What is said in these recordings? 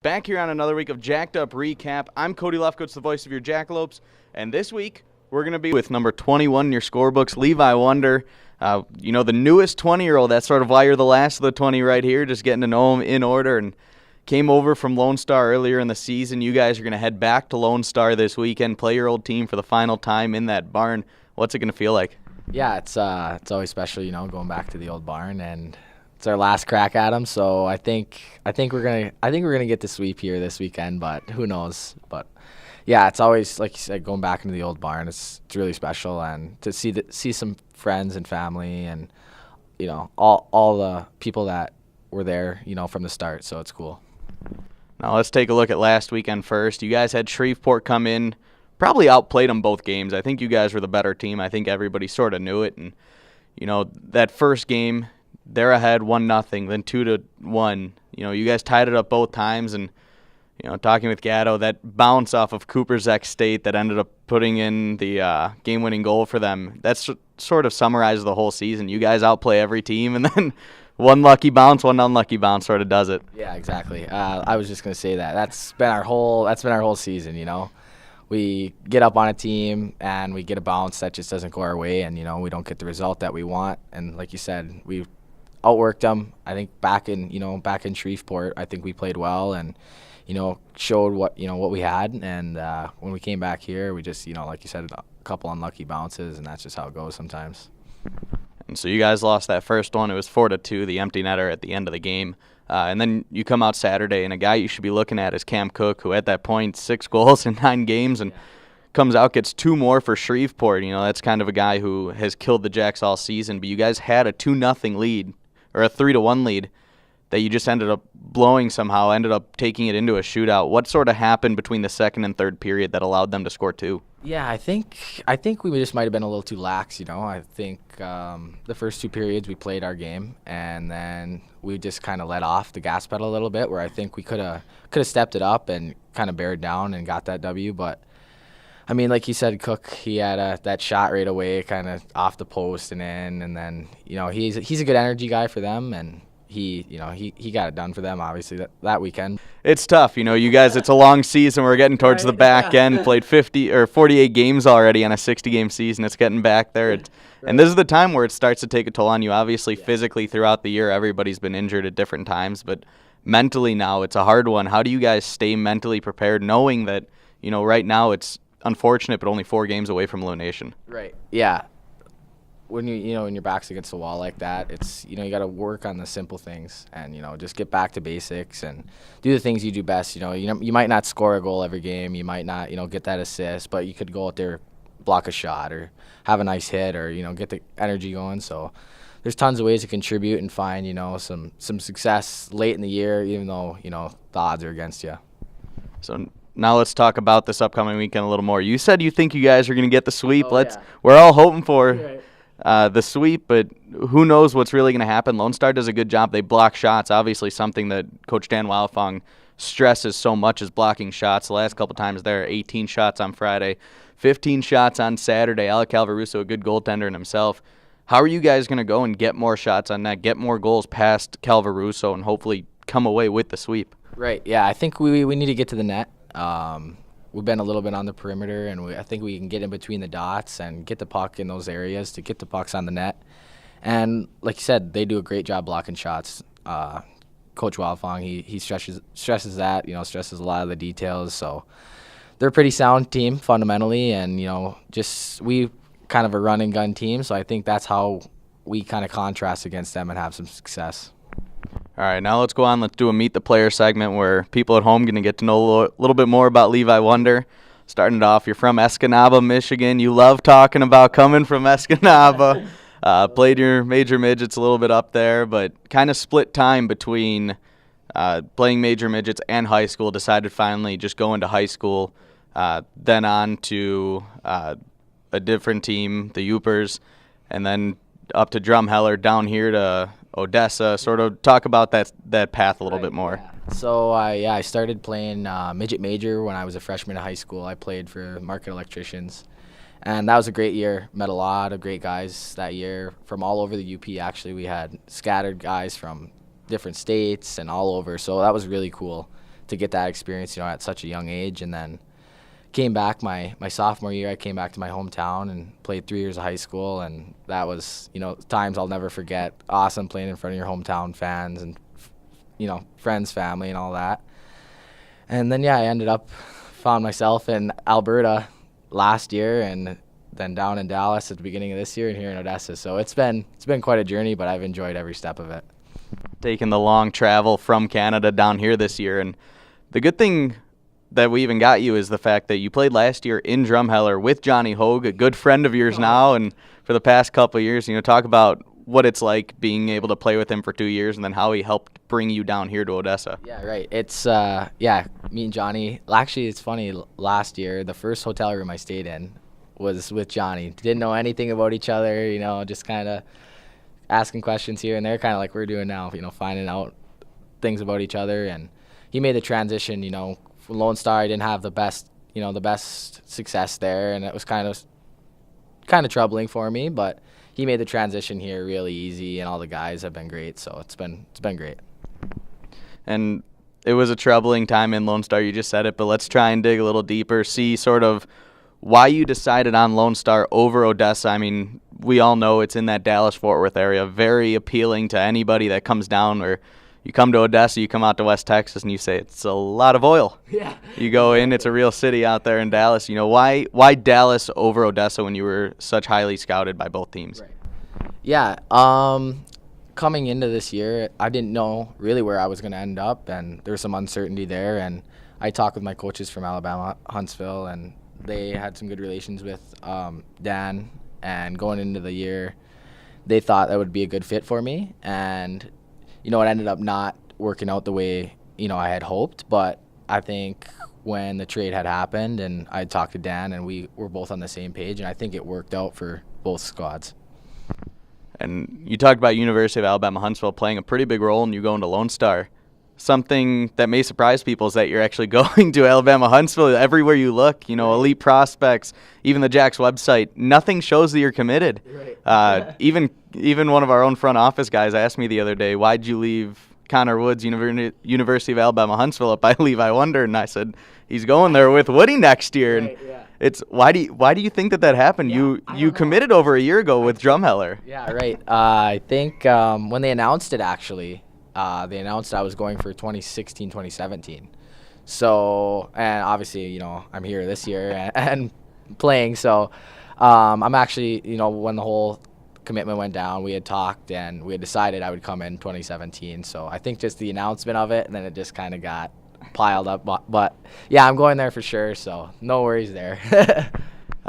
Back here on another week of Jacked Up Recap. I'm Cody Lefkowitz, the voice of your Jackalopes, and this week we're going to be with number 21 in your scorebooks, Levi Wunder. The newest 20-year-old. That's sort of why you're the last of the 20 right here, just getting to know him in order, and came over from Lone Star earlier in the season. You guys are going to head back to Lone Star this weekend, play your old team for the final time in that barn. What's it going to feel like? Yeah, it's always special, going back to the old barn, and it's our last crack at them. So I think we're gonna get the sweep here this weekend, but who knows? But yeah, it's always, like you said, going back into the old barn. It's really special, and to see some friends and family, and all the people that were there, from the start. So it's cool. Now let's take a look at last weekend first. You guys had Shreveport come in, probably outplayed them both games. I think you guys were the better team. I think everybody sort of knew it, and that first game, they're ahead 1-0, then 2-1. You guys tied it up both times, and talking with Gatto, that bounce off of Cooper's X State that ended up putting in the game-winning goal for them. That's sort of summarizes the whole season. You guys outplay every team, and then one lucky bounce, one unlucky bounce sort of does it. Yeah, exactly. I was just gonna say that. That's been our whole season. We get up on a team and we get a bounce that just doesn't go our way, and we don't get the result that we want. And like you said, we outworked them. I think back in Shreveport, I think we played well and showed what we had. And when we came back here, we just like you said, a couple unlucky bounces, and that's just how it goes sometimes. And so you guys lost that first one. It was 4-2, the empty netter at the end of the game. And then you come out Saturday, and a guy you should be looking at is Cam Cook, who at that point 6 goals in 9 games, and comes out, gets 2 more for Shreveport. That's kind of a guy who has killed the Jacks all season. But you guys had a 2-0 lead, or a 3-1 lead, that you just ended up blowing somehow, ended up taking it into a shootout. What sort of happened between the second and third period that allowed them to score 2? Yeah, I think we just might have been a little too lax. I think the first 2 periods we played our game, and then we just kind of let off the gas pedal a little bit, where I think we could have stepped it up and kind of bared down and got that W. But I mean, like you said, Cook, he had that shot right away, kind of off the post and in, and then he's a good energy guy for them, and he got it done for them, obviously, that weekend. It's tough, you guys, it's a long season. We're getting towards the back end, played 50 or 48 games already on a 60-game season. It's getting back there. And this is the time where it starts to take a toll on you. Obviously, physically throughout the year, everybody's been injured at different times, but mentally now it's a hard one. How do you guys stay mentally prepared, knowing that, right now it's unfortunate, but only 4 games away from elimination? Right, yeah. When when your back's against the wall like that, it's you got to work on the simple things, and just get back to basics and do the things you do best. You might not score a goal every game, you might not get that assist, but you could go out there, block a shot, or have a nice hit, or get the energy going. So there's tons of ways to contribute and find some success late in the year, even though the odds are against you. So now let's talk about this upcoming weekend a little more. You said you think you guys are going to get the sweep. Yeah. We're all hoping for Right. The sweep, but who knows what's really going to happen. Lone Star does a good job. They block shots, obviously something that Coach Dan Wildfong stresses so much is blocking shots. The last couple times there, 18 shots on Friday, 15 shots on Saturday. Alec Calvaruso, a good goaltender in himself. How are you guys going to go and get more shots on net, get more goals past Calvaruso, and hopefully come away with the sweep? Right, yeah, I think we need to get to the net. We've been a little bit on the perimeter, and I think we can get in between the dots and get the puck in those areas to get the pucks on the net. And like you said, they do a great job blocking shots. Coach Wildfong, he stresses that, stresses a lot of the details. So they're a pretty sound team fundamentally, and we kind of a run and gun team. So I think that's how we kind of contrast against them and have some success. All right, now let's go on. Let's do a Meet the Player segment where people at home are going to get to know a little bit more about Levi Wunder. Starting it off, you're from Escanaba, Michigan. You love talking about coming from Escanaba. Played your major midgets a little bit up there, but kind of split time between playing major midgets and high school. Decided finally just go into high school, then on to a different team, the Yoopers, and then up to Drumheller, down here to Odessa. Sort of talk about that path a little bit more. Yeah. So I started playing midget major when I was a freshman in high school. I played for Market Electricians, and that was a great year. Met a lot of great guys that year from all over the UP. Actually, we had scattered guys from different states and all over, so that was really cool to get that experience, at such a young age. And then came back my sophomore year. I came back to my hometown and played 3 years of high school, and that was, times I'll never forget. Awesome playing in front of your hometown fans and, friends, family, and all that. And then, I found myself in Alberta last year, and then down in Dallas at the beginning of this year, and here in Odessa. So it's been quite a journey, but I've enjoyed every step of it. Taking the long travel from Canada down here this year, and the good thing that we even got you is the fact that you played last year in Drumheller with Johnny Hogue, a good friend of yours now, and for the past couple of years. Talk about what it's like being able to play with him for 2 years, and then how he helped bring you down here to Odessa. Yeah, right. It's me and Johnny. Actually, it's funny. Last year, the first hotel room I stayed in was with Johnny. Didn't know anything about each other. Just kind of asking questions here and there, kind of like we're doing now. Finding out things about each other, and he made the transition. From Lone Star, I didn't have the best success there, and it was kind of troubling for me. But he made the transition here really easy, and all the guys have been great. So it's been great. And it was a troubling time in Lone Star. You just said it, but let's try and dig a little deeper. See sort of why you decided on Lone Star over Odessa. I mean, we all know it's in that Dallas-Fort Worth area. Very appealing to anybody that comes down, or you come to Odessa, you come out to West Texas, and you say it's a lot of oil. Yeah. You go in, it's a real city out there in Dallas. Why Dallas over Odessa when you were such highly scouted by both teams? Right. Yeah. Coming into this year, I didn't know really where I was going to end up, and there was some uncertainty there. And I talked with my coaches from Alabama, Huntsville, and they had some good relations with Dan. And going into the year, they thought that would be a good fit for me. And it ended up not working out the way, I had hoped. But I think when the trade had happened and I talked to Dan and we were both on the same page, and I think it worked out for both squads. And you talked about University of Alabama Huntsville playing a pretty big role in you going to Lone Star. Something that may surprise people is that you're actually going to Alabama Huntsville. Everywhere you look, elite prospects, even the Jacks website, nothing shows that you're committed. Right. Even one of our own front office guys asked me the other day, why'd you leave Connor Wood's University of Alabama Huntsville up by Levi Wunder? And I said, he's going there with Woody next year. Right, and yeah. it's why do you think that happened? Yeah, you committed over a year ago with Drumheller. Yeah, right. I think when they announced it, actually, they announced I was going for 2016, 2017. So, and obviously, I'm here this year and playing. So, I'm actually, when the whole commitment went down, we had talked and we had decided I would come in 2017. So I think just the announcement of it, and then it just kind of got piled up. But yeah, I'm going there for sure. So no worries there.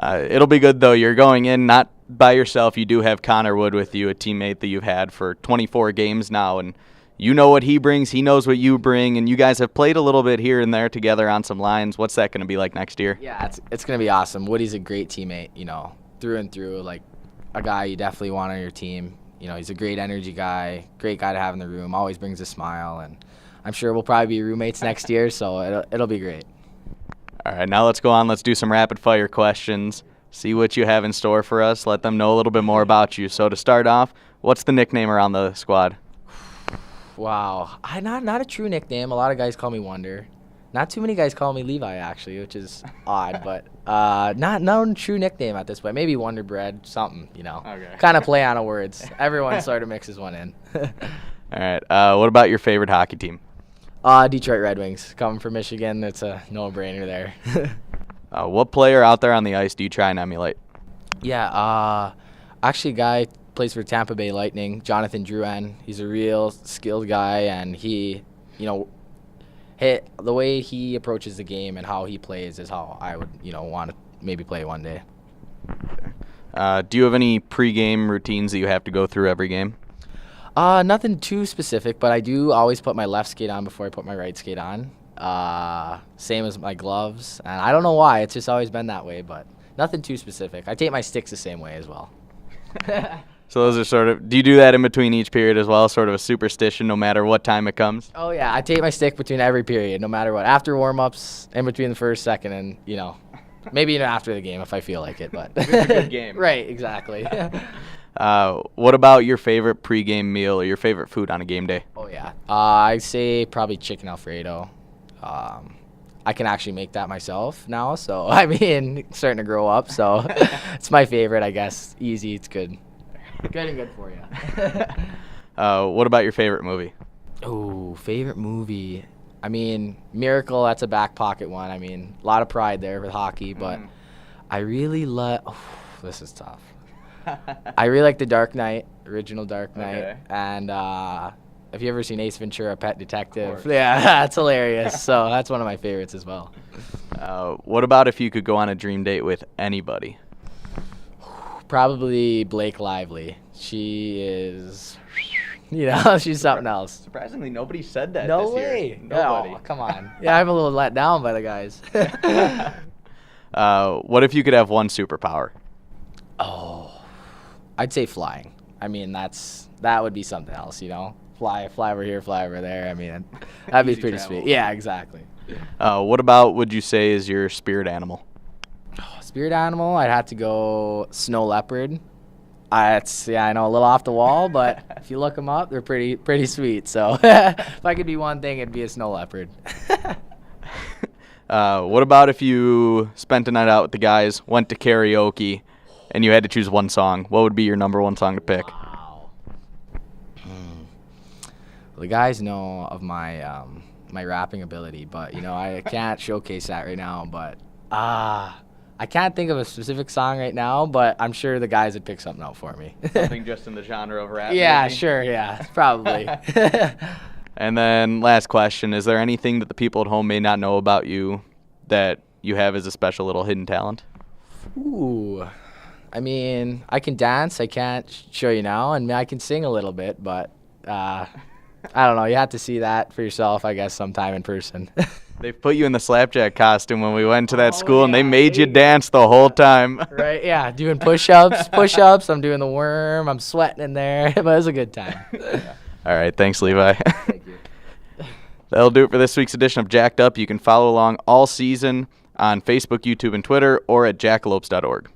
It'll be good, though. You're going in not by yourself. You do have Connor Wood with you, a teammate that you've had for 24 games now, and you know what he brings. He knows what you bring, and you guys have played a little bit here and there together on some lines. What's that going to be like next year? Yeah, it's going to be awesome. Woody's a great teammate, through and through, like a guy you definitely want on your team. He's a great energy guy, great guy to have in the room, always brings a smile, and I'm sure we'll probably be roommates next year, so it'll be great. All right, now let's go on. Let's do some rapid-fire questions, see what you have in store for us, let them know a little bit more about you. So to start off, what's the nickname around the squad? Wow, not a true nickname. A lot of guys call me Wonder. Not too many guys call me Levi, actually, which is odd, but not no true nickname at this point. Maybe Wonder Bread, something, Okay. Kind of play on words. Everyone sort of mixes one in. All right, what about your favorite hockey team? Detroit Red Wings. Coming from Michigan, it's a no-brainer there. What player out there on the ice do you try and emulate? Yeah, actually, a guy plays for Tampa Bay Lightning, Jonathan Drouin. He's a real skilled guy, and he, the way he approaches the game and how he plays is how I would, want to maybe play one day. Do you have any pregame routines that you have to go through every game? Nothing too specific, but I do always put my left skate on before I put my right skate on. Same as my gloves, and I don't know why. It's just always been that way, but nothing too specific. I take my sticks the same way as well. So those are sort of, do you do that in between each period as well, sort of a superstition no matter what time it comes? Oh, yeah, I take my stick between every period, no matter what. After warm-ups, in between the first, second, and, maybe after the game if I feel like it. But it's a good game. Right, exactly. What about your favorite pregame meal or your favorite food on a game day? Oh, yeah. I'd say probably chicken Alfredo. I can actually make that myself now. So, I mean, starting to grow up. So, it's my favorite, I guess. Easy. It's good. Good and good for you. What about your favorite movie? Oh, favorite movie. I mean, Miracle, that's a back pocket one. I mean, a lot of pride there with hockey, but I really love. Oh, this is tough. I really like the Dark Knight, original Dark Knight, Okay. and have you ever seen Ace Ventura: Pet Detective? Yeah, that's hilarious. So that's one of my favorites as well. What about if you could go on a dream date with anybody? Probably Blake Lively. She is, she's something else. Surprisingly, nobody said that No this way. year. Nobody. Oh, come on. Yeah, I'm a little let down by the guys. What if you could have one superpower? Oh, I'd say flying. I mean, that would be something else, Fly over here, fly over there. I mean, that'd be Easy pretty travel. sweet. Yeah, exactly. What about would you say is your spirit animal? Spirit animal, I'd have to go snow leopard. I know, a little off the wall, but if you look them up, they're pretty sweet. So if I could be one thing, it'd be a snow leopard. What about if you spent a night out with the guys, went to karaoke, and you had to choose one song? What would be your number one song to pick? Wow. Well, the guys know of my my rapping ability, but I can't showcase that right now. But I can't think of a specific song right now, but I'm sure the guys would pick something out for me. Something just in the genre of rap? Yeah, maybe? sure, yeah, probably. And then last question, is there anything that the people at home may not know about you that you have as a special little hidden talent? Ooh, I mean, I can dance. I can't show you now, and I can sing a little bit, but I don't know. You have to see that for yourself, I guess, sometime in person. They put you in the slapjack costume when we went to that school, and they yeah, made you they- dance the whole time. Right? Yeah, doing push-ups. I'm doing the worm. I'm sweating in there, but it was a good time. All right, thanks, Levi. Thank you. That'll do it for this week's edition of Jacked Up. You can follow along all season on Facebook, YouTube, and Twitter, or at jackalopes.org.